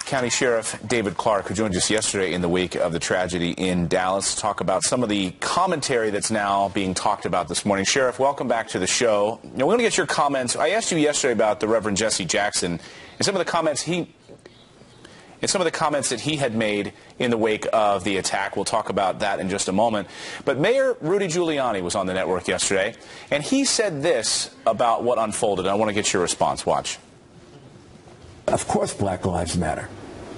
County Sheriff David Clark, who joined us yesterday in the wake of the tragedy in Dallas, to talk about some of the commentary that's now being talked about this morning. Sheriff, welcome back to the show. Now, we're going to get your comments. I asked you yesterday about the Reverend Jesse Jackson and some of the comments that he had made in the wake of the attack. We'll talk about that in just a moment. But Mayor Rudy Giuliani was on the network yesterday, and he said this about what unfolded. I want to get your response. Watch. Of course black lives matter,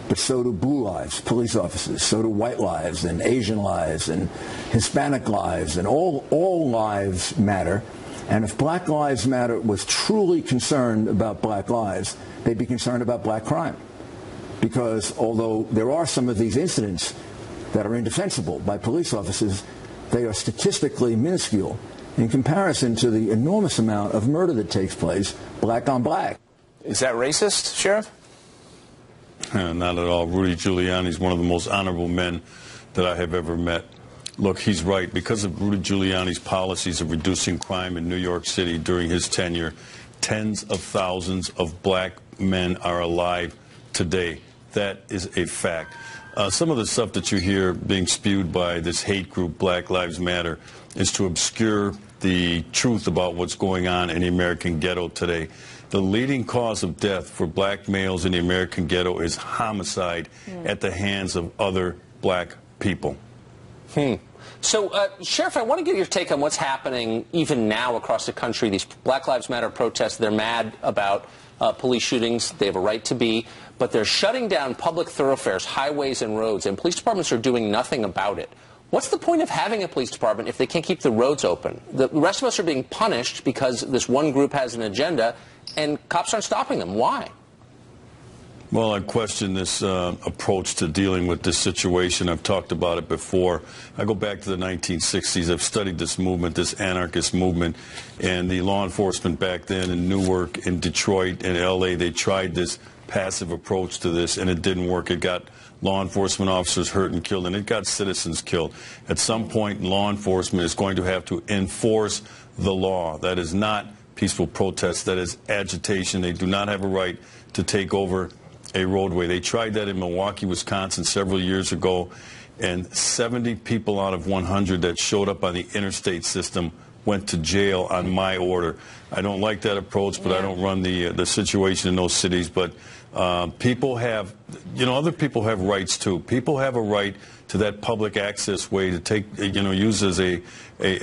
but so do blue lives, police officers, so do white lives and Asian lives and Hispanic lives, and all lives matter. And if Black Lives Matter was truly concerned about black lives, they'd be concerned about black crime. Because although there are some of these incidents that are indefensible by police officers, they are statistically minuscule in comparison to the enormous amount of murder that takes place black on black. Is that racist, Sheriff? Not at all. Rudy Giuliani is one of the most honorable men that I have ever met. Look, he's right. Because of Rudy Giuliani's policies of reducing crime in New York City during his tenure, tens of thousands of black men are alive today. That is a fact. Some of the stuff that you hear being spewed by this hate group, Black Lives Matter, is to obscure the truth about what's going on in the American ghetto today. The leading cause of death for black males in the American ghetto is homicide at the hands of other black people. So, Sheriff, I want to get your take on what's happening even now across the country. These Black Lives Matter protests, they're mad about police shootings. They have a right to be. But they're shutting down public thoroughfares, highways and roads, and police departments are doing nothing about it. What's the point of having a police department if they can't keep the roads open? The rest of us are being punished because this one group has an agenda, and cops aren't stopping them. Why? Well, I question this approach to dealing with this situation. I've talked about it before. I go back to the 1960s. I've studied this movement, this anarchist movement, and the law enforcement back then in Newark, in Detroit, in L.A., they tried this passive approach to this, and it didn't work. It got law enforcement officers hurt and killed, and it got citizens killed. At some point, law enforcement is going to have to enforce the law. That is not peaceful protest. That is agitation. They do not have a right to take over a roadway. They tried that in Milwaukee, Wisconsin several years ago, and 70 people out of 100 that showed up on the interstate system went to jail on my order. I don't like that approach, but I don't run the situation in those cities. But people have, other people have rights too. People have a right to that public access way to take, use as a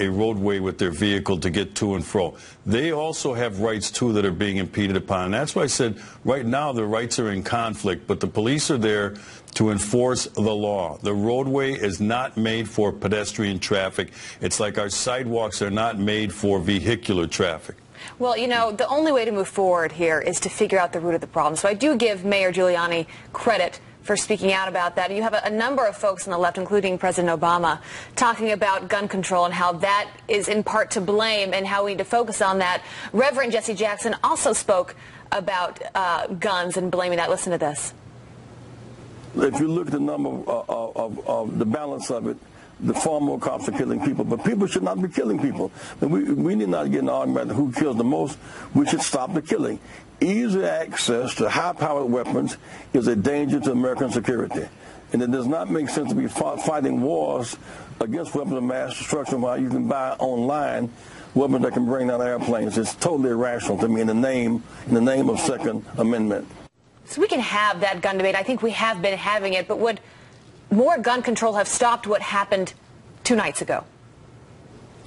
roadway with their vehicle to get to and fro. They also have rights too that are being impeded upon. And that's why I said right now the rights are in conflict, but the police are there to enforce the law. The roadway is not made for pedestrian traffic. It's like our sidewalks are not made for vehicular traffic. Well, the only way to move forward here is to figure out the root of the problem. So I do give Mayor Giuliani credit for speaking out about that. You have a number of folks on the left, including President Obama, talking about gun control and how that is in part to blame and how we need to focus on that. Reverend Jesse Jackson also spoke about guns and blaming that. Listen to this. If you look at the number of the balance of it, the far more cops are killing people, but people should not be killing people. And we need not get an argument about who kills the most. We should stop the killing. Easy access to high-powered weapons is a danger to American security. And it does not make sense to be fighting wars against weapons of mass destruction while you can buy online weapons that can bring down airplanes. It's totally irrational to me in the name of Second Amendment. So we can have that gun debate. I think we have been having it, but would more gun control have stopped what happened 2 nights ago?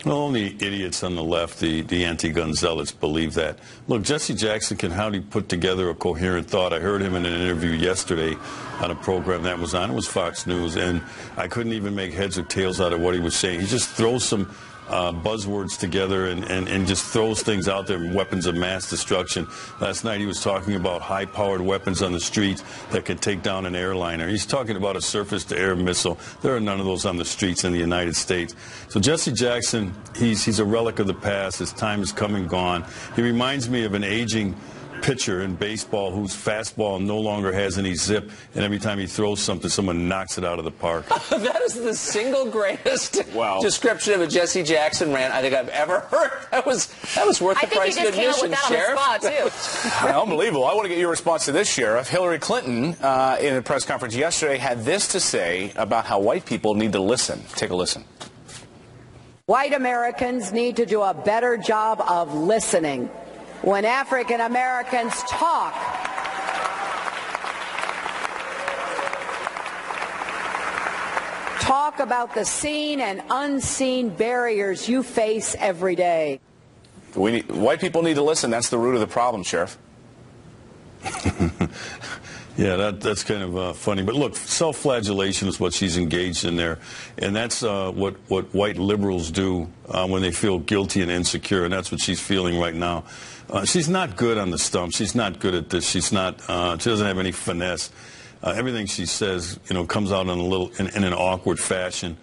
Well, only idiots on the left, the anti-gun zealots, believe that. Look, Jesse Jackson can hardly put together a coherent thought. I heard him in an interview yesterday on a program that was on. It was Fox News, and I couldn't even make heads or tails out of what he was saying. He just throws some buzzwords together and just throws things out there, weapons of mass destruction. Last night he was talking about high-powered weapons on the streets that could take down an airliner. He's talking about a surface-to-air missile. There are none of those on the streets in the United States. So Jesse Jackson, he's a relic of the past. His time is come and gone. He reminds me of an aging pitcher in baseball whose fastball no longer has any zip, and every time he throws something, someone knocks it out of the park. That is the single greatest description of a Jesse Jackson rant I think I've ever heard. That was worth the price of admission, Sheriff. I think you just came up with that on the spot, too. Unbelievable. I want to get your response to this, Sheriff. Hillary Clinton, in a press conference yesterday, had this to say about how white people need to listen. Take a listen. White Americans need to do a better job of listening. When African Americans talk about the seen and unseen barriers you face every day. White people need to listen. That's the root of the problem, Sheriff. Yeah, that's kind of funny. But look, self-flagellation is what she's engaged in there. And that's what white liberals do when they feel guilty and insecure. And that's what she's feeling right now. She's not good on the stump. She's not good at this. She's not. She doesn't have any finesse. Everything she says, comes out in an awkward fashion.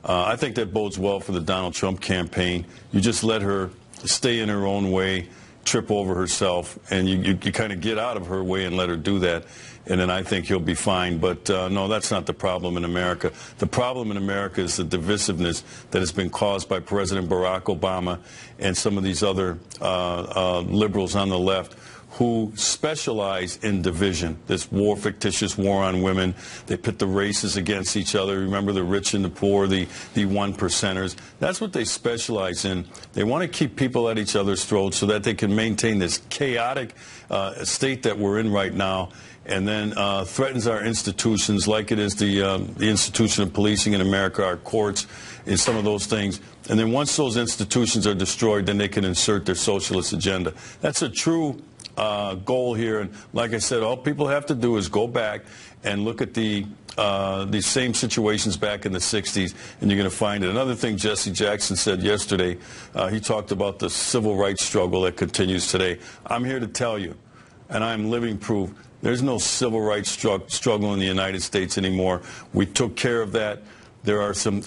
I think that bodes well for the Donald Trump campaign. You just let her stay in her own way, trip over herself, and you kind of get out of her way and let her do that. And then I think he'll be fine. But no, that's not the problem in America. The problem in America is the divisiveness that has been caused by President Barack Obama and some of these other liberals on the left who specialize in division. This fictitious war on women. They pit the races against each other. Remember the rich and the poor, the one percenters. That's what they specialize in. They want to keep people at each other's throats so that they can maintain this chaotic state that we're in right now, and then threatens our institutions like it is the institution of policing in America, our courts, and some of those things. And then once those institutions are destroyed, then they can insert their socialist agenda. That's a true goal here. And like I said, all people have to do is go back and look at these same situations back in the 60s, and you're going to find it. Another thing Jesse Jackson said yesterday, he talked about the civil rights struggle that continues today. I'm here to tell you, and I'm living proof, there's no civil rights struggle in the United States anymore. We took care of that. There are some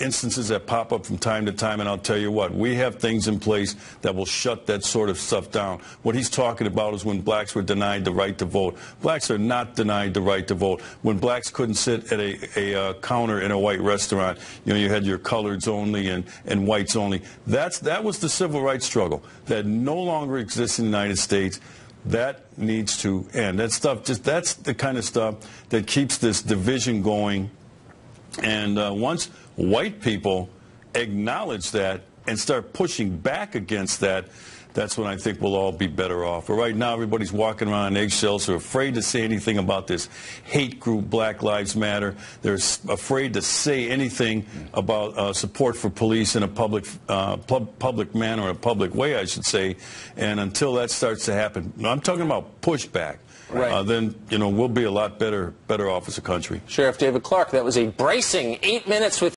instances that pop up from time to time, and I'll tell you what, we have things in place that will shut that sort of stuff down. What he's talking about is when blacks were denied the right to vote. Blacks are not denied the right to vote. When blacks couldn't sit at a counter in a white restaurant, you had your coloreds only and whites only. That was the civil rights struggle that no longer exists in the United States. That needs to end. That stuff, that's the kind of stuff that keeps this division going. And once white people acknowledge that and start pushing back against that, that's when I think we'll all be better off. But right now, everybody's walking around on eggshells. They're afraid to say anything about this hate group, Black Lives Matter. They're afraid to say anything about support for police in a public manner, a public way, I should say. And until that starts to happen, I'm talking about pushback. Right. Then, we'll be a lot better off as a country. Sheriff David Clark, that was a bracing 8 minutes with